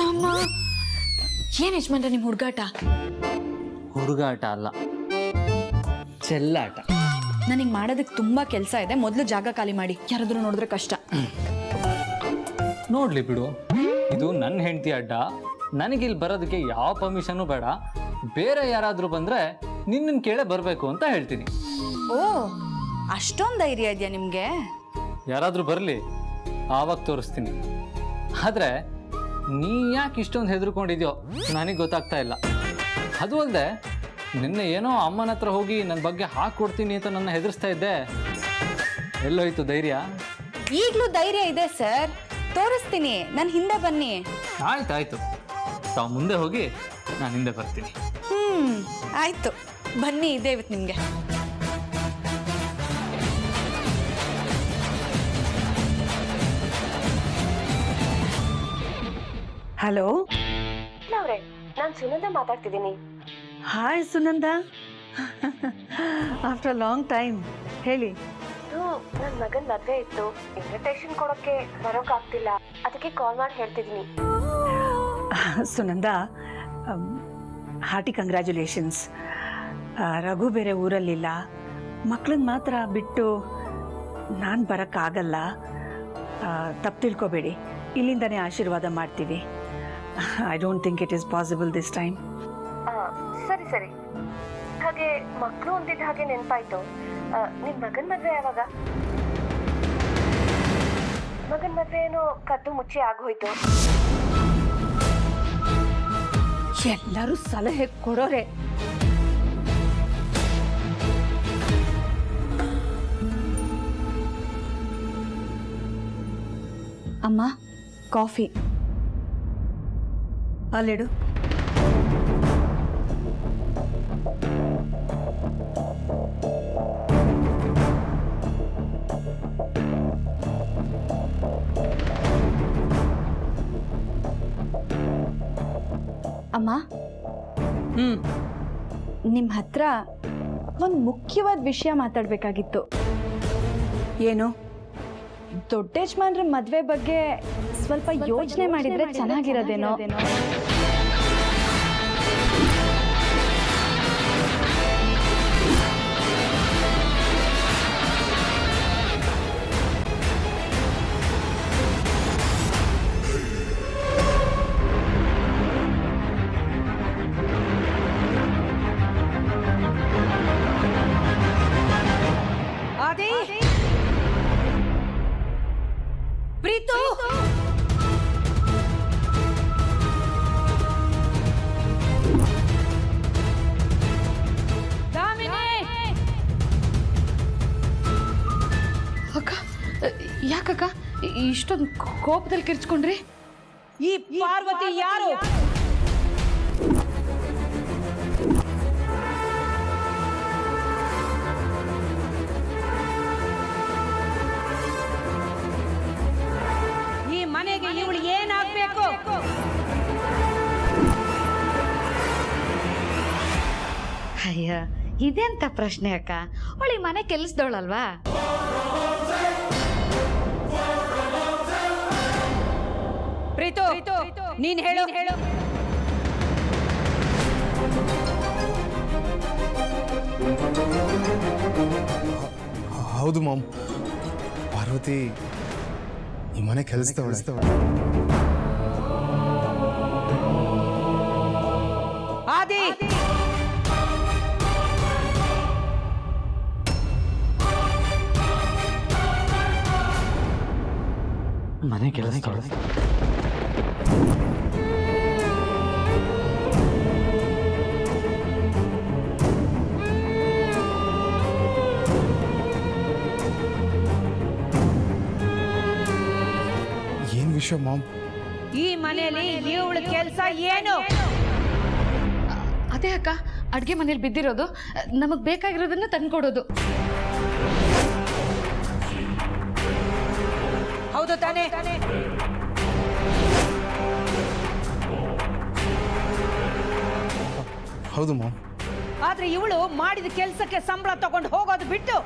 ಅಮ್ಮ ಏನ್ ಯಜಮಾನ್ರೆ ನಿಮ್ ಹುಡುಗಾಟ? ಹುಡುಗಾಟ ಅಲ್ಲ, ಚೆಲ್ಲಾಟ. ನನಗೆ ಮಾಡೋದಕ್ಕೆ ತುಂಬಾ ಕೆಲಸ ಇದೆ, ಮೊದಲು ಜಾಗ ಖಾಲಿ ಮಾಡಿ. ಯಾರಾದ್ರೂ ನೋಡಿದ್ರೆ ಕಷ್ಟ. ನೋಡ್ಲಿ ಬಿಡು, ಇದು ನನ್ನ ಹೆಂಡತಿ ಅಡ್ಡ. ನನಗಿಲ್ಲಿ ಬರೋದಕ್ಕೆ ಯಾವ ಪರ್ಮಿಷನ್ನು ಬೇಡ. ಬೇರೆ ಯಾರಾದರೂ ಬಂದರೆ ನಿನ್ನನ್ನು ಕೇಳೇ ಬರಬೇಕು ಅಂತ ಹೇಳ್ತೀನಿ. ಓ, ಅಷ್ಟೊಂದು ಧೈರ್ಯ ಇದೆಯಾ ನಿಮಗೆ? ಯಾರಾದರೂ ಬರಲಿ, ಆವಾಗ ತೋರಿಸ್ತೀನಿ. ಆದರೆ ನೀ ಯಾಕೆ ಇಷ್ಟೊಂದು ಹೆದರ್ಕೊಂಡಿದ್ಯೋ ನನಗೆ ಗೊತ್ತಾಗ್ತಾ ಇಲ್ಲ. ಅದು ಅಲ್ಲದೆ ನಿನ್ನೆ ಏನೋ ಅಮ್ಮನ ಹತ್ರ ಹೋಗಿ ನನ್ನ ಬಗ್ಗೆ ಹಾಕ್ಕೊಡ್ತೀನಿ ಅಂತ ನನ್ನ ಹೆದರ್ಸ್ತಾ ಇದ್ದೆ. ಎಲ್ಲೋಯ್ತು ಧೈರ್ಯ? ಈಗಲೂ ಧೈರ್ಯ ಇದೆ ಸರ್, ತೋರಿಸ್ತೀನಿ. ನನ್ನ ಹಿಂದೆ ಬನ್ನಿ. ಆಯ್ತಾಯ್ತು, ತಾವು ಮುಂದೆ ಹೋಗಿ ನಾನು ಹಿಂದೆ ಬರ್ತೀನಿ. ಆಯ್ತು, ಬನ್ನಿ. ಇದೆ ಇವತ್ತು ನಿಮಗೆ. ಹಲೋ ಅವ್ರೆ, ನಾನು ಸುನಂದ ಮಾತಾಡ್ತಿದ್ದೀನಿ. Hi Sunanda, after long time. ಹೇಳಿ. ನನ್ನ ಮಗನ ಮದುವೆ ಇತ್ತು, ಇನ್ವಿಟೇಷನ್ ಕೊಡೋಕ್ಕೆ ಬರೋಕ್ಕಾಗ್ತಿಲ್ಲ, ಅದಕ್ಕೆ ಕಾಲ್ ಮಾಡಿ ಹೇಳ್ತಿದ್ದೀನಿ. Sunanda, hearty congratulations. ರಘು ಬೇರೆ ಊರಲ್ಲಿಲ್ಲ, ಮಕ್ಕಳನ್ನ ಮಾತ್ರ ಬಿಟ್ಟು ನಾನು ಬರೋಕ್ಕಾಗಲ್ಲ. ತಪ್ಪು ತಿಳ್ಕೊಬೇಡಿ, ಇಲ್ಲಿಂದನೇ ಆಶೀರ್ವಾದ ಮಾಡ್ತೀವಿ. I don't think it is possible this time. ಸರಿ ಸರಿ. ಹಾಗೆ ಮಕ್ಕಳು ಅಂದಿದ್ದ ಹಾಗೆ ನೆನಪಾಯ್ತು, ನಿಮ್ಮ ಮಗನ ಮದುವೆ ಯಾವಾಗ? ಮಗನ ಮದುವೆ ಏನೋ ಕದ್ದು ಮುಚ್ಚಿ ಆಗೋಯ್ತು. ಎಲ್ಲರೂ ಸಲಹೆ ಕೊಡೋರೆ. ಅಮ್ಮ, ಕಾಫಿ ಅಲ್ಲಿಡು. ಅಮ್ಮ, ನಿಮ್ಮ ಹತ್ರ ಒಂದು ಮುಖ್ಯವಾದ ವಿಷಯ ಮಾತಾಡಬೇಕಾಗಿತ್ತು. ಏನು? ದೊಡ್ಡ ಯಜಮಾನ್ರ ಮದುವೆ ಬಗ್ಗೆ ಸ್ವಲ್ಪ ಯೋಚನೆ ಮಾಡಿದ್ರೆ ಚೆನ್ನಾಗಿರೋದೇನೋ. ಪ್ರೀತು, ಅಕ್ಕ, ಯಾಕಕ್ಕ ಇಷ್ಟೊಂದು ಕೋಪದಲ್ಲಿ ಕಿರ್ಚ್ಕೊಂಡ್ರಿ? ಈ ಪಾರ್ವತಿ ಯಾರು? ಈ ಮನೆಗೆ ಇವಳು ಏನಾಗ್ಬೇಕು? ಅಯ್ಯ, ಇದೆಂತ ಪ್ರಶ್ನೆ ಅಕ್ಕ? ಅವಳಿ ಮನೆ ಕೆಲಸದವಳಲ್ವಾ? ಪ್ರೀತು, ನೀನ್ ಹೇಳು. ಹೌದು ಮಾಮ್, ಪಾರ್ವತಿ ಈ ಮನೆ ಕೆಲಸದವಳೆ. ಆದಿ, ಮನೆ ಕೆಲಸ ಏನ್ ವಿಷಯ ಮಾಮ್? ಈ ಮನೆಯಲ್ಲಿ ಇವಳ ಕೆಲಸ ಏನು? ಅದೇ ಅಕ್ಕ, ಅಡ್ಗೆ ಮನೇಲಿ ಬಿದ್ದಿರೋದು, ನಮಗ್ ಬೇಕಾಗಿರೋದನ್ನ ತಂದ್ಕೊಡೋದು. ಹೌದು ತಾನೇ? ಹೌದು ಮಾಮ್. ಆದ್ರೆ ಇವಳು ಮಾಡಿದ ಕೆಲಸಕ್ಕೆ ಸಂಬಳ ತಗೊಂಡು ಹೋಗೋದು ಬಿಟ್ಟು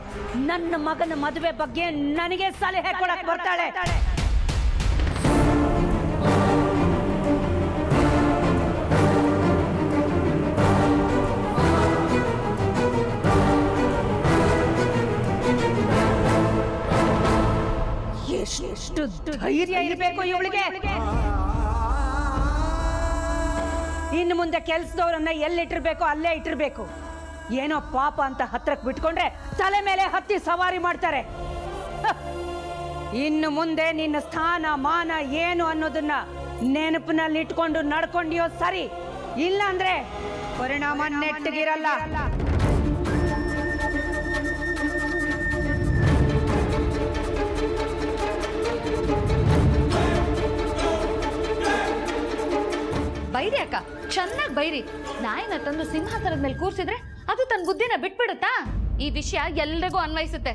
ನನ್ನ ಮಗನ ಮದುವೆ ಬಗ್ಗೆ ನನಗೆ ಸಲಹೆ ಕೊಡಕ್ ಬರ್ತಾಳೆ. ಎಷ್ಟು ಧೈರ್ಯ ಇರಬೇಕು ಇವಳಿಗೆ. ಇನ್ನು ಮುಂದೆ ಕೆಲ್ಸದವ್ರನ್ನ ಎಲ್ಲಿಟ್ಟಿರ್ಬೇಕು ಅಲ್ಲೇ ಇಟ್ಟಿರ್ಬೇಕು. ಏನೋ ಪಾಪ ಅಂತ ಹತ್ರಕ್ಕೆ ಬಿಟ್ಕೊಂಡ್ರೆ ತಲೆ ಮೇಲೆ ಹತ್ತಿ ಸವಾರಿ ಮಾಡ್ತಾರೆ. ಹ. ಇನ್ನು ಮುಂದೆ ನಿನ್ನ ಸ್ಥಾನ ಮಾನ ಏನು ಅನ್ನೋದನ್ನ ನೆನಪಿನಲ್ಲಿ ಇಟ್ಕೊಂಡು ನಡ್ಕೊಂಡಿಯೋ ಸರಿ, ಇಲ್ಲ ಅಂದ್ರೆ ಪರಿಣಾಮ ನೆಟ್ಟಗಿರಲ್ಲ. ಬೈರಿ ಅಕ್ಕ, ಚೆನ್ನಾಗಿ ಬೈರಿ. ನಾಯಿನ ತಂದು ಸಿಂಹಾಸನದ ಮೇಲೆ ಕೂರ್ಸಿದ್ರೆ ಅದು ತನ್ನ ಬುದ್ಧಿನ ಬಿಟ್ಬಿಡುತ್ತಾ? ಈ ವಿಷಯ ಎಲ್ರಿಗೂ ಅನ್ವಯಿಸುತ್ತೆ.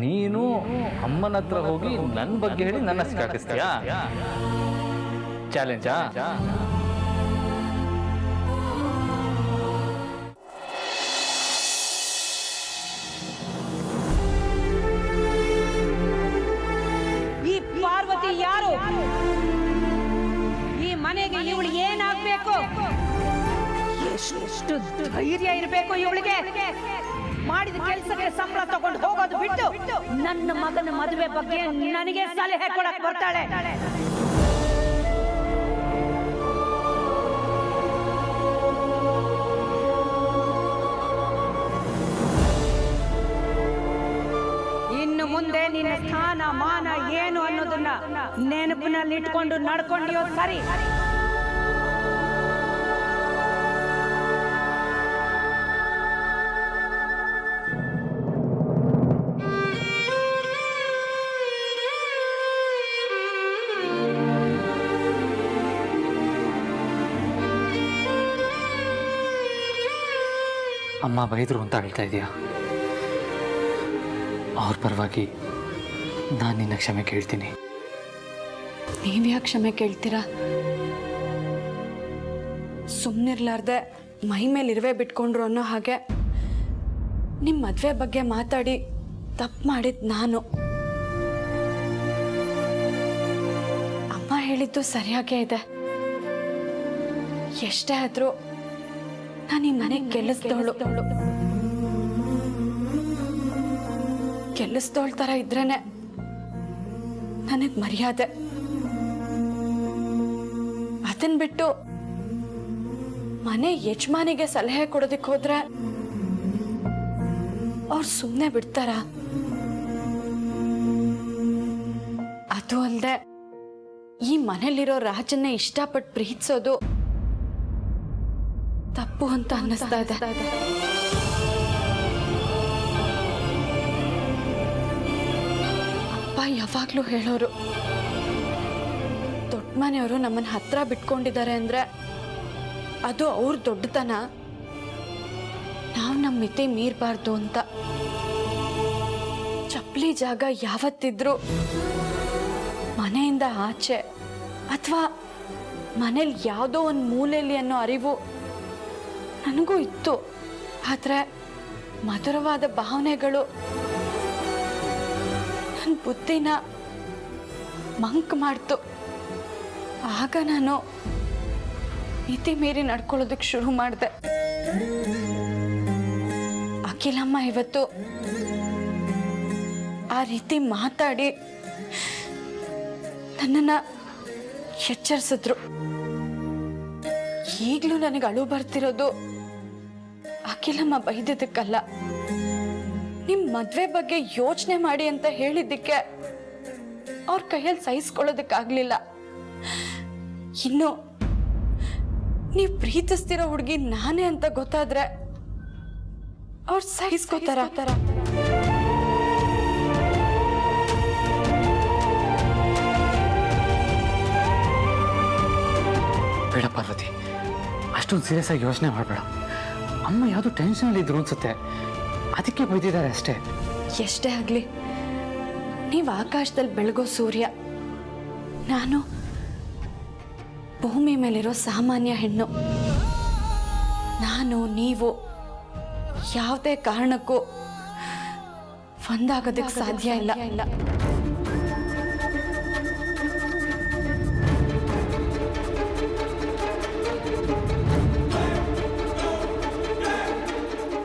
ನೀನು ಅಮ್ಮನ ಹತ್ರ ಹೋಗಿ ನನ್ನ ಬಗ್ಗೆ ಹೇಳಿ ನನ್ನ ಸಿಕ್ಕಾಕಿಸ್ತೀಯಾ? ಚಾಲೆಂಜಾ? ಈ ಪಾರ್ವತಿ ಯಾರು? ಈ ಮನೆಗೆ ಇವಳು ಏನಾಗ್ಬೇಕು? ಎಷ್ಟು ಧೈರ್ಯ ಇರಬೇಕು ಇವಳಿಗೆ. ಮಾಡಿದ ಕೆಲಸಕ್ಕೆ ಸಂಬಳ ತಗೊಂಡು ಹೋಗೋದು ಬಿಟ್ಟು ನನ್ನ ಮಗನ ಮದುವೆ ಬಗ್ಗೆ ನನಗೆ ಸಲಹೆ ಕೊಡಕ್ ಬರ್ತಾಳೆ. ಇನ್ನು ಮುಂದೆ ನಿನ್ನ ಸ್ಥಾನ ಮಾನ ಏನು ಅನ್ನೋದನ್ನ ನೆನಪಿನಲ್ಲಿ ಇಟ್ಕೊಂಡು ನಡ್ಕೊಂಡಿಯೋ ಸರಿ. ಅಮ್ಮ ಬೈದ್ರು ಅಂತ ಹೇಳ್ತಾ ಇದೀಯಾ? ಅವ್ರ ಪರವಾಗಿ ನಾನು ನಿನ್ನ ಕ್ಷಮೆ ಕೇಳ್ತೀನಿ. ನೀವ್ಯಾಕೆ ಕ್ಷಮೆ ಕೇಳ್ತೀರಾ? ಸುಮ್ಮನಿರ್ಲಾರ್ದೆ ಮೈ ಮೇಲೆ ಇರುವೆ ಬಿಟ್ಕೊಂಡ್ರು ಅನ್ನೋ ಹಾಗೆ ನಿಮ್ಮ ಮದುವೆ ಬಗ್ಗೆ ಮಾತಾಡಿ ತಪ್ಪು ಮಾಡಿದ್ ನಾನು. ಅಮ್ಮ ಹೇಳಿದ್ದು ಸರಿಯಾಗೇ ಇದೆ. ಎಷ್ಟೇ ಆದ್ರೂ ನಾನು ಈ ಮನೆಗೆ ಕೆಲಸದವಳ ಥರ ಇದ್ರೇನೆ ನನಗೆ ಮರ್ಯಾದೆ. ಅದನ್ನ ಬಿಟ್ಟು ಮನೆ ಯಜಮಾನಿಗೆ ಸಲಹೆ ಕೊಡೋದಕ್ಕೆ ಹೋದ್ರೆ ಅವ್ರು ಸುಮ್ಮನೆ ಬಿಡ್ತಾರ? ಅದು ಅಲ್ಲದೆ ಈ ಮನೇಲಿರೋ ರಾಜನ್ನೇ ಇಷ್ಟಪಟ್ಟು ಪ್ರೀತಿಸೋದು ತಪ್ಪು ಅಂತ ಅನ್ನಿಸ್ತಾ ಇದೆ. ಅಪ್ಪ ಯಾವಾಗ್ಲೂ ಹೇಳೋರು, ದೊಡ್ಡ ಮನೆಯವರು ನಮ್ಮನ್ನ ಹತ್ರ ಬಿಟ್ಕೊಂಡಿದ್ದಾರೆ ಅಂದ್ರೆ ಅದು ಅವ್ರ ದೊಡ್ಡತನ, ನಾವು ನಮ್ಮ ಮಿತಿ ಮೀರಬಾರ್ದು ಅಂತ. ಚಪ್ಪಲಿ ಜಾಗ ಯಾವತ್ತಿದ್ರು ಮನೆಯಿಂದ ಆಚೆ ಅಥವಾ ಮನೇಲಿ ಯಾವುದೋ ಒಂದು ಮೂಲೆಯಲ್ಲಿ ಅನ್ನೋ ಅರಿವು ನನಗೂ ಇತ್ತು. ಆದರೆ ಮಧುರವಾದ ಭಾವನೆಗಳು ನನ್ನ ಬುದ್ಧಿನ ಮಂಕ್ ಮಾಡ್ತು. ಆಗ ನಾನು ಮಿತಿ ಮೀರಿ ನಡ್ಕೊಳ್ಳೋದಕ್ಕೆ ಶುರು ಮಾಡಿದೆ. ಅಖಿಲಮ್ಮ ಇವತ್ತು ಆ ರೀತಿ ಮಾತಾಡಿ ನನ್ನನ್ನು ಎಚ್ಚರಿಸಿದ್ರು. ಈಗಲೂ ನನಗೆ ಅಳು ಬರ್ತಿರೋದು ಅಖಿಲಮ್ಮ ಬೈದಿದ್ದಕ್ಕಲ್ಲ, ನಿಮ್ಮ ಮದುವೆ ಬಗ್ಗೆ ಯೋಚನೆ ಮಾಡಿ ಅಂತ ಹೇಳಿದ್ದಕ್ಕೆ ಅವ್ರ ಕೈಯಲ್ಲಿ ಸಹಿಸ್ಕೊಳ್ಳೋದಕ್ಕಾಗಲಿಲ್ಲ. ಇನ್ನು ನೀವು ಪ್ರೀತಿಸ್ತಿರೋ ಹುಡುಗಿ ನಾನೇ ಅಂತ ಗೊತ್ತಾದ್ರೆ ಅವ್ರು ಸಹಿಸ್ಕೋತಾರ? ಬೇಡ ಪಾರ್ವತಿ, ಅಷ್ಟೊಂದು ಸೀರಿಯಸ್ ಆಗಿ ಯೋಚನೆ ಮಾಡಬೇಡ. ಅಮ್ಮ ಯಾವುದೋ ಟೆನ್ಷನಲ್ಲಿ ಇದ್ರು ಅನ್ಸುತ್ತೆ, ಅದಕ್ಕೆ ಬೈದಿದ್ದಾರೆ ಅಷ್ಟೇ. ಎಷ್ಟೇ ಆಗಲಿ, ನೀವು ಆಕಾಶದಲ್ಲಿ ಬೆಳಗೋ ಸೂರ್ಯ, ನಾನು ಭೂಮಿ ಮೇಲಿರೋ ಸಾಮಾನ್ಯ ಹೆಣ್ಣು. ನಾನು ನೀವು ಯಾವುದೇ ಕಾರಣಕ್ಕೂ ಒಂದಾಗೋದಕ್ಕೆ ಸಾಧ್ಯ ಇಲ್ಲ.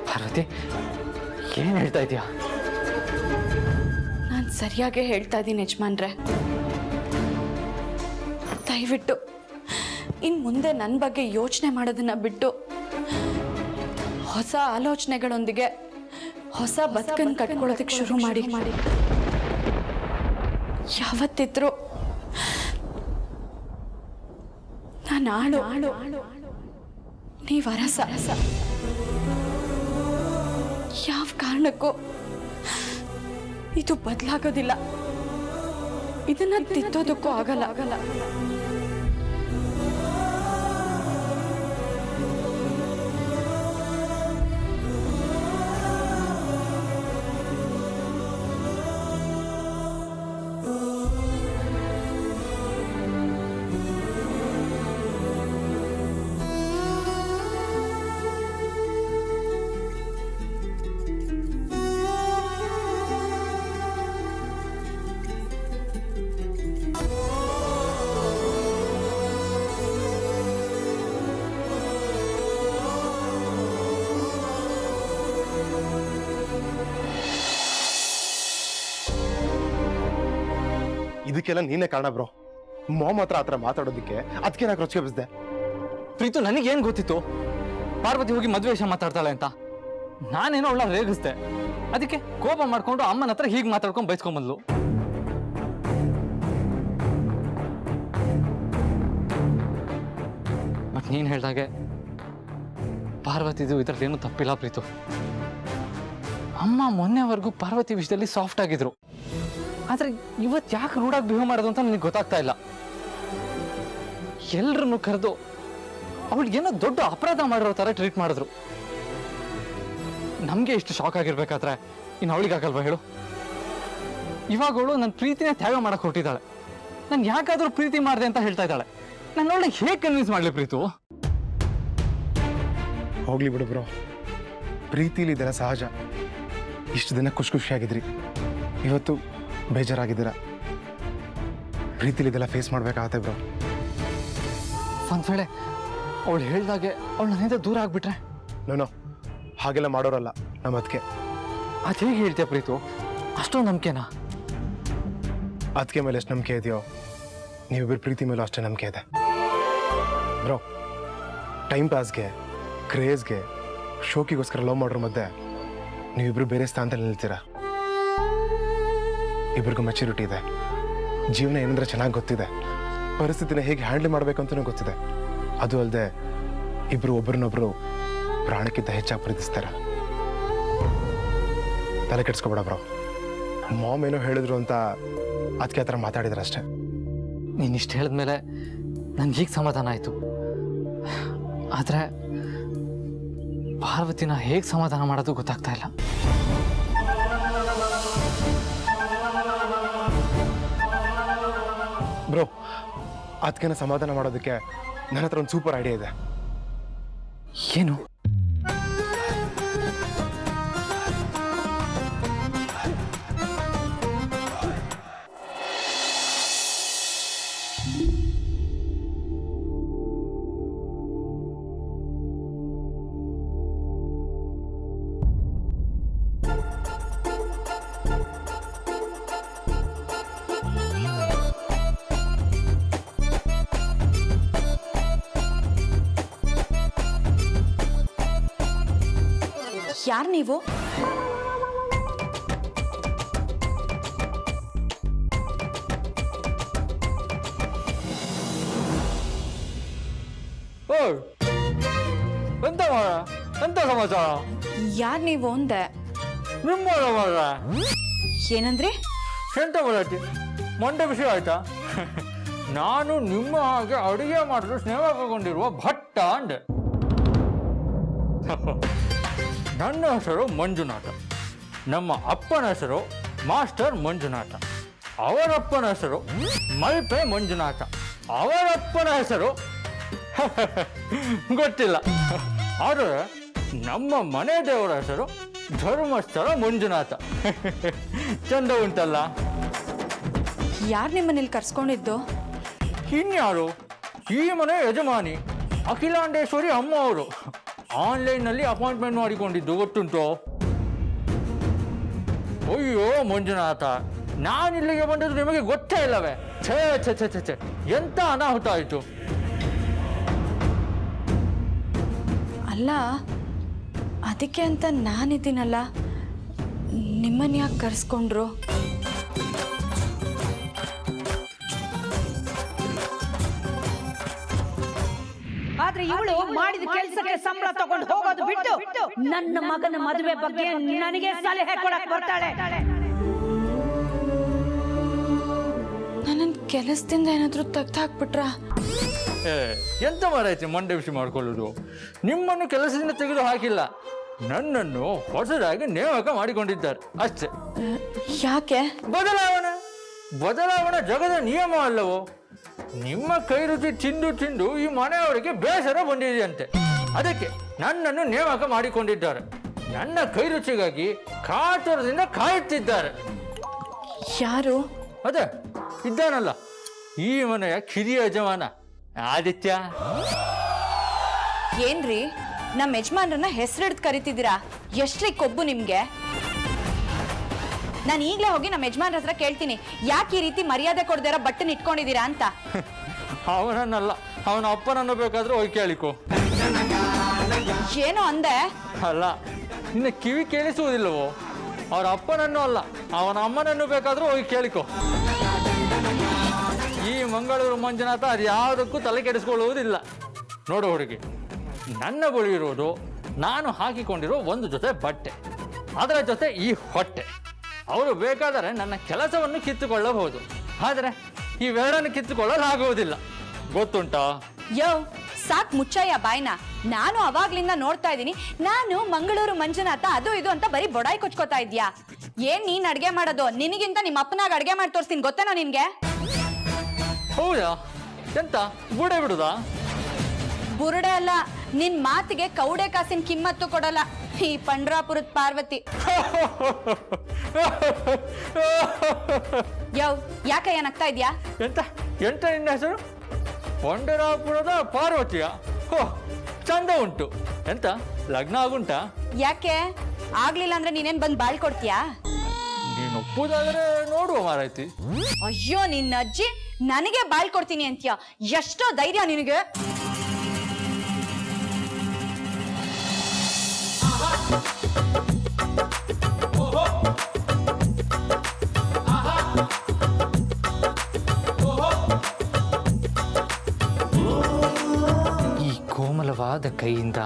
ಪಾರ್ವತಿ, ಏನು ಹೇಳ್ತಾ ಇದೀಯಾ? ನಾನು ಸರಿಯಾಗೇ ಹೇಳ್ತಾ ಇದ್ದೀನಿ ಯಜಮಾನ್ರೆ. ದಯವಿಟ್ಟು ಇನ್ನು ಮುಂದೆ ನನ್ನ ಬಗ್ಗೆ ಯೋಚನೆ ಮಾಡೋದನ್ನ ಬಿಟ್ಟು ಹೊಸ ಆಲೋಚನೆಗಳೊಂದಿಗೆ ಹೊಸ ಬದುಕನ್ನು ಕಟ್ಕೊಳ್ಳೋದಕ್ಕೆ ಶುರು ಮಾಡಿ. ಯಾವತ್ತಿದ್ರು ನಾನು ಆಳು, ನೀವು ಅರಸ. ಯಾವ ಕಾರಣಕ್ಕೂ ಇದು ಬದಲಾಗೋದಿಲ್ಲ. ಇದನ್ನ ತಿದ್ದೋದಕ್ಕೂ ಆಗಲ್ಲ. ಇದಕ್ಕೆಲ್ಲ ನೀನೇ ಕಾರಣ ಬ್ರೋ. ಮಾಮ್ ಹತ್ರ ಆ ಥರ ಮಾತಾಡೋದಕ್ಕೆ ಅದಕ್ಕೆ ನಾನು ರೊಚ್ಚಿಗೆ ಬಿಸಿದೆ. ಪ್ರೀತು, ನನಗೇನು ಗೊತ್ತಿತ್ತು ಪಾರ್ವತಿ ಹೋಗಿ ಮದುವೆ ವಿಷಯ ಮಾತಾಡ್ತಾಳೆ ಅಂತ? ನಾನೇನೋ ಅವಳ ರೇಗಿಸ್ದೆ, ಅದಕ್ಕೆ ಕೋಪ ಮಾಡ್ಕೊಂಡು ಅಮ್ಮನ ಹತ್ರ ಹೀಗೆ ಮಾತಾಡ್ಕೊಂಡು ಬೈಸ್ಕೊಂಬಂದ್ಲು. ಬಟ್ ನೀನು ಹೇಳ್ದಾಗೆ ಪಾರ್ವತಿದು ಇದ್ರಲ್ಲಿ ಏನೂ ತಪ್ಪಿಲ್ಲ ಪ್ರೀತು. ಅಮ್ಮ ಮೊನ್ನೆವರೆಗೂ ಪಾರ್ವತಿ ವಿಷಯದಲ್ಲಿ ಸಾಫ್ಟ್ ಆಗಿದ್ರು, ಆದ್ರೆ ಇವತ್ತು ಯಾಕೆ ರೂಢಾಗಿ ಬಿಹೇವ್ ಮಾಡೋದು ಅಂತ ನನಗೆ ಗೊತ್ತಾಗ್ತಾ ಇಲ್ಲ. ಎಲ್ರನ್ನು ಕರೆದು ಅವಳಿಗೆ ಏನೋ ದೊಡ್ಡ ಅಪರಾಧ ಮಾಡಿರೋ ಥರ ಟ್ರೀಟ್ ಮಾಡಿದ್ರು. ನಮಗೆ ಇಷ್ಟು ಶಾಕ್ ಆಗಿರ್ಬೇಕಾದ್ರೆ ಇನ್ನು ಅವಳಿಗಾಗಲ್ವಾ ಹೇಳು? ಇವಾಗ ಅವಳು ನನ್ನ ಪ್ರೀತಿನೇ ತ್ಯಾಗ ಮಾಡಕ್ಕೆ ಹೊರಟಿದ್ದಾಳೆ. ನಾನು ಯಾಕಾದ್ರೂ ಪ್ರೀತಿ ಮಾಡಿದೆ ಅಂತ ಹೇಳ್ತಾ ಇದ್ದಾಳೆ. ನಾನು ಅವಳಿಗೆ ಹೇಗೆ ಕನ್ವಿನ್ಸ್ ಮಾಡಲಿ ಪ್ರೀತು? ಹೋಗ್ಲಿ ಬಿಡು ಬ್ರೋ, ಪ್ರೀತಿಲಿ ಇದೆಲ್ಲ ಸಹಜ. ಇಷ್ಟು ದಿನ ಖುಷಿಯಾಗಿದ್ರಿ, ಇವತ್ತು ಬೇಜಾರಾಗಿದ್ದೀರಾ. ಪ್ರೀತಿಲಿ ಇದೆಲ್ಲ ಫೇಸ್ ಮಾಡ್ಬೇಕಾಗತ್ತೆ ಬ್ರೋ. ಒಂದ್ ವೇಳೆ ಅವಳು ಹೇಳ್ದಾಗೆ ಅವಳು ನನ್ನಿಂದ ದೂರ ಆಗ್ಬಿಟ್ರೆ? ನೋ, ಹಾಗೆಲ್ಲ ಮಾಡೋರಲ್ಲ ನಮ್ಮ ಅದಕ್ಕೆ. ಅದು ಹೇಗೆ ಹೇಳ್ತೀಯ ಪ್ರೀತು? ಅಷ್ಟೊಂದು ನಂಬಿಕೆನಾ? ಅದಕ್ಕೆ ಮೇಲೆ ಎಷ್ಟು ನಂಬಿಕೆ ಇದೆಯೋ ನೀವಿಬ್ಬರು ಪ್ರೀತಿ ಮೇಲೂ ಅಷ್ಟೇ ನಂಬಿಕೆ ಇದೆ ಬ್ರೋ. ಟೈಮ್ ಪಾಸ್ಗೆ, ಕ್ರೇಜ್ಗೆ, ಶೋಕಿಗೋಸ್ಕರ ಲವ್ ಮಾಡೋರ ಮಧ್ಯೆ ನೀವಿಬ್ರು ಬೇರೆ ಸ್ಥಾನದಲ್ಲಿ ನಿಲ್ತೀರಾ. ಇಬ್ಬರಿಗೂ ಮೆಚುರಿಟಿ ಇದೆ, ಜೀವನ ಏನಂದ್ರೆ ಚೆನ್ನಾಗಿ ಗೊತ್ತಿದೆ, ಪರಿಸ್ಥಿತಿನ ಹೇಗೆ ಹ್ಯಾಂಡಲ್ ಮಾಡಬೇಕು ಅಂತಲೂ ಗೊತ್ತಿದೆ. ಅದು ಅಲ್ಲದೆ ಇಬ್ಬರು ಒಬ್ಬರನ್ನೊಬ್ಬರು ಪ್ರಾಣಕ್ಕಿಂತ ಹೆಚ್ಚಾಗಿ ಪ್ರೀತಿಸ್ತಾರೆ. ತಲೆ ಕೆಡ್ಸ್ಕೊಬೇಡ ಬ್ರೋ. ಮಾಮ್ ಏನೋ ಹೇಳಿದ್ರು ಅಂತ ಅದಕ್ಕೆ ಆ ಥರ ಮಾತಾಡಿದ್ರೆ ಅಷ್ಟೇ. ನೀನು ಇಷ್ಟು ಹೇಳಿದ್ಮೇಲೆ ನನ್ಗೆ ಹೀಗೆ ಸಮಾಧಾನ ಆಯಿತು. ಆದರೆ ಪಾರ್ವತಿನ ಹೇಗೆ ಸಮಾಧಾನ ಮಾಡೋದು ಗೊತ್ತಾಗ್ತಾ ಇಲ್ಲ. ಬ್ರೋ, ಅದಕ್ಕೆ ಸಮಾಧಾನ ಮಾಡೋದಕ್ಕೆ ನನ್ನ ಹತ್ರ ಒಂದು ಸೂಪರ್ ಐಡಿಯಾ ಇದೆ. ಏನು? ಯಾರು ನೀವು? ಎಂತ ಸಮಾಚಾರ? ಯಾರು ನೀವು ಅಂದೆ? ನಿಮ್ಮ ಏನಂದ್ರಿ? ಎಂತ ಮಾಡತ್ತಿ? ಮೊಂಡೆ ವಿಷಯ ಆಯ್ತಾ? ನಾನು ನಿಮ್ಮ ಹಾಗೆ ಅಡುಗೆ ಮಾಡಲು ಸ್ನೇಹಗೊಂಡಿರುವ ಭಟ್ಟ ಅಂದೆ. ನನ್ನ ಹೆಸರು ಮಂಜುನಾಥ. ನಮ್ಮ ಅಪ್ಪನ ಹೆಸರು ಮಾಸ್ಟರ್ ಮಂಜುನಾಥ. ಅವರಪ್ಪನ ಹೆಸರು ಮಲ್ಪೆ ಮಂಜುನಾಥ. ಅವರಪ್ಪನ ಹೆಸರು ಗೊತ್ತಿಲ್ಲ. ಆದರೆ ನಮ್ಮ ಮನೆ ದೇವರ ಹೆಸರು ಧರ್ಮಸ್ಥಳ ಮಂಜುನಾಥ. ಚಂದ ಉಂಟಲ್ಲ? ಯಾರು ನಿಮ್ಮನೇಲಿ ಕರ್ಸ್ಕೊಂಡಿದ್ದು? ಇನ್ಯಾರು? ಈ ಮನೆ ಯಜಮಾನಿ ಅಖಿಲಾಂಡೇಶ್ವರಿ ಅಮ್ಮ ಅವರು. ಆನ್ಲೈನ್ನಲ್ಲಿ ಅಪಾಯಿಂಟ್ಮೆಂಟ್ ಮಾಡಿಕೊಂಡಿದ್ದು ಗೊತ್ತುಂಟು. ಅಯ್ಯೋ ಮಂಜುನಾಥ, ನಾನಿಲ್ಲಿಗೆ ಬಂದದ್ದು ನಿಮಗೆ ಗೊತ್ತೇ ಇಲ್ಲವೇ? ಛೇ ಛೇ ಛೇ ಛೇ ಛೇ, ಎಂತ ಅನಾಹುತ ಆಯಿತು. ಅಲ್ಲ, ಅದಕ್ಕೆ ಅಂತ ನಾನಿದ್ದೀನಲ್ಲ, ನಿಮ್ಮನ್ನ ಯಾಕೆ ಕರ್ಸ್ಕೊಂಡ್ರು? ಆದ್ರೆ ಇವಳು ಮಾಡಿದ ಕೆಲಸಕ್ಕೆ ಸಂಬಳ ತಗೊಂಡು ಹೋಗೋದು ಬಿಟ್ಟು ನನ್ನ ಮಗನ ಮದುವೆ ಬಗ್ಗೆ ನನಗೆ ಸಲಹೆ ಕೊಡಕ್ ಬರ್ತಾಳೆ. ನನ್ನ ಕೆಲಸದಿಂದ ಏನಾದರೂ ತೆಗ್ದಾಕ್ಬಿಟ್ರಾ? ಎಂತ ಮಾರಾಯ್ತಿ ಮಂಡೆ ಬಿಸಿ ಮಾಡ್ಕೊಳ್ಳೋದು? ನಿಮ್ಮನ್ನು ಕೆಲಸದಿಂದ ತೆಗೆದು ಹಾಕಿಲ್ಲ, ನನ್ನನ್ನು ಹೊಸದಾಗಿ ನೇಮಕ ಮಾಡಿಕೊಂಡಿದ್ದಾರೆ ಅಷ್ಟೇ. ಯಾಕೆ? ಬದಲಾವಣೆ ಜಗದ ನಿಯಮ ಅಲ್ಲವೋ? ನಿಮ್ಮ ಕೈ ರುಚಿ ತಿಂದು ತಿಂದು ಈ ಮನೆಯವರಿಗೆ ಬೇಸರ ಬಂದಿದೆಯಂತೆ. ಅದಕ್ಕೆ ನನ್ನನ್ನು ನೇಮಕ ಮಾಡಿಕೊಂಡಿದ್ದಾರೆ. ನನ್ನ ಕೈ ರುಚಿಗಾಗಿ ಕಾತುರದಿಂದ ಕಾಯುತ್ತಿದ್ದಾರೆ. ಯಾರು? ಅದೇ ಇದ್ದಾನಲ್ಲ, ಈ ಮನೆಯ ಕಿರಿಯ ಯಜಮಾನ ಆದಿತ್ಯ. ಏನ್ರಿ, ನಮ್ಮ ಯಜಮಾನ್ರನ್ನ ಹೆಸರಿಡ್ದು ಕರಿತಿದ್ದೀರಾ? ಎಷ್ಟ್ರಿ ಕೊಬ್ಬು ನಿಮ್ಗೆ? ನಾನು ಈಗಲೇ ಹೋಗಿ ನಮ್ಮ ಯಜಮಾನ್ರ ಹತ್ರ ಕೇಳ್ತೀನಿ, ಯಾಕೆ ಈ ರೀತಿ ಮರ್ಯಾದೆ ಕೊಡ್ದಿರ ಬಟ್ಟನ್ ಇಟ್ಕೊಂಡಿದ್ದೀರಾ ಅಂತ. ಅವನನ್ನಲ್ಲ, ಅವನ ಅಪ್ಪನನ್ನು ಬೇಕಾದ್ರೂ ಹೋಗಿ ಕೇಳಿಕೋ. ಏನೋ ಅಂದೆ? ಅಲ್ಲ, ನಿನ್ನ ಕಿವಿ ಕೇಳಿಸುವುದಿಲ್ಲವೋ? ಅವರ ಅಪ್ಪನನ್ನು ಅಲ್ಲ, ಅವನ ಅಮ್ಮನನ್ನು ಬೇಕಾದ್ರೂ ಹೋಗಿ ಕೇಳಿಕೋ. ಈ ಮಂಗಳೂರು ಮಂಜುನಾಥ ಅದು ಯಾವುದಕ್ಕೂ ತಲೆ ಕೆಡಿಸ್ಕೊಳ್ಳುವುದಿಲ್ಲ. ನೋಡು ಹುಡುಗಿ, ನನ್ನ ಬಳಿ ಇರೋದು ನಾನು ಹಾಕಿಕೊಂಡಿರೋ ಒಂದು ಜೊತೆ ಬಟ್ಟೆ, ಅದರ ಜೊತೆ ಈ ಹೊಟ್ಟೆ. ಅವರು ಬೇಕಾದರೆ ನನ್ನ ಕೆಲಸವನ್ನು ಕಿತ್ತುಕೊಳ್ಳಬಹುದು, ಆದರೆ ಇವೆರಡನ್ನು ಕಿತ್ತುಕೊಳ್ಳಲಾಗುವುದಿಲ್ಲ. ಗೊತ್ತುಂಟಾ? ಯೋ, ಸಾಕ್ ಮುಚ್ಚಯ್ಯ ಬಾಯ್ನ. ನಾನು ಅವಾಗ್ಲಿಂದ ನೋಡ್ತಾ ಇದ್ದೀನಿ, ನಾನು ಮಂಗಳೂರು ಮಂಜುನಾಥ ಅದು ಇದು ಅಂತ ಬರೀ ಬೊಡಾಯಿ ಕೊಚ್ಕೋತಾ ಇದ್ಯಾ? ಏನ್ ನೀನ್ ಅಡ್ಗೆ ಮಾಡೋದು? ನಿನಗಿಂತ ನಿಮ್ಮ ಅಪ್ಪನಾಗ ಅಡ್ಗೆ ಮಾಡಿ ತೋರಿಸ್ತೀನಿ, ಗೊತ್ತೇನೋ ನಿನ್ಗೆ? ಹೌದಾ? ಎಂತ ಬುಡೆ ಬಿಡುದಾ? ಬುರುಡೆ ಅಲ್ಲ, ನಿನ್ ಮಾತಿಗೆ ಕೌಡೆ ಕಾಸಿನ ಕಿಮ್ಮತ್ತು ಕೊಡಲ್ಲ ಈ ಪಂಡ್ರಾಪುರದ ಪಾರ್ವತಿ. ಯವ್, ಯಾಕೆ ಏನಾಗ್ತಾ ಇದ್ಯಾ? ಎಂತ ಎಂತ ನಿನ್ನ ಹೆಸರು? ಪಂಡರಾಪುರದ ಪಾರ್ವತಿಯ? ಹೋ, ಚಂದ ಉಂಟು. ಎಂತ ಲಗ್ನ ಆಗುಂಟಾ? ಯಾಕೆ ಆಗ್ಲಿಲ್ಲ ಅಂದ್ರೆ ನೀನೇನ್ ಬಂದ್ ಬಾಳ್ ಕೊಡ್ತೀಯಾ? ನೀನು ಒಪ್ಪುದಾದ್ರೆ ನೋಡುವ ಮಾರಾಯ್ತಿ. ಅಯ್ಯೋ, ನಿನ್ನ ಅಜ್ಜಿ ನನಗೆ ಬಾಳ್ ಕೊಡ್ತೀನಿ ಅಂತೀಯ? ಎಷ್ಟೋ ಧೈರ್ಯ ನಿನಗೆ? ಈ ಕೋಮಲವಾದ ಕೈಯಿಂದ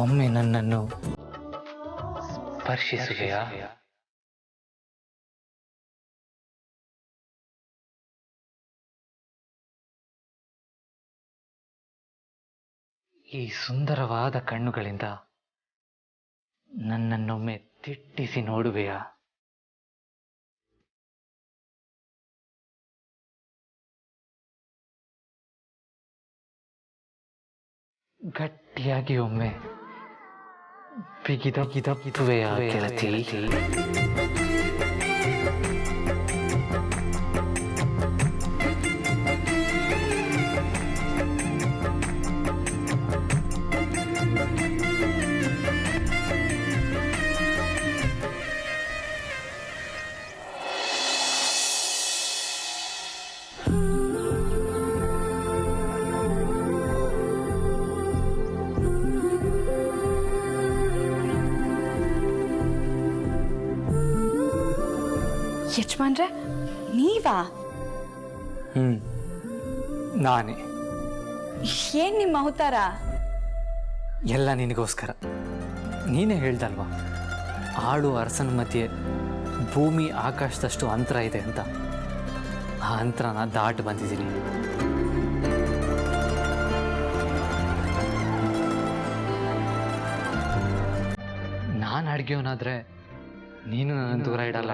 ಒಮ್ಮೆ ನನ್ನನ್ನು ಸ್ಪರ್ಶಿಸುವೆಯಾ? ಈ ಸುಂದರವಾದ ಕಣ್ಣುಗಳಿಂದ ನನ್ನನ್ನೊಮ್ಮೆ ದಿಟ್ಟಿಸಿ ನೋಡುವೆಯಾ? ಗಟ್ಟಿಯಾಗಿ ಒಮ್ಮೆ ಬಿಗಿದಗಿದಗಿದುವೆಯಾ ಗೆಳತಿ? ಯಜಮಾನ್ರೆ, ನೀವಾ? ನಾನೇ. ಏನ್ ನಿಮ್ಮ ಅವತಾರ? ಎಲ್ಲ ನಿನಗೋಸ್ಕರ. ನೀನೇ ಹೇಳ್ದಲ್ವಾ, ಆಳು ಅರಸನ ಮಧ್ಯೆ ಭೂಮಿ ಆಕಾಶದಷ್ಟು ಅಂತರ ಇದೆ ಅಂತ. ಆ ಅಂತರನ ದಾಟ್ ಬಂದಿದ್ದೀನಿ. ನಾನು ಅಡ್ಗೆಯವನಾದ್ರೆ ನೀನು ನನ್ನ ದೂರ ಇಡಲ್ಲ.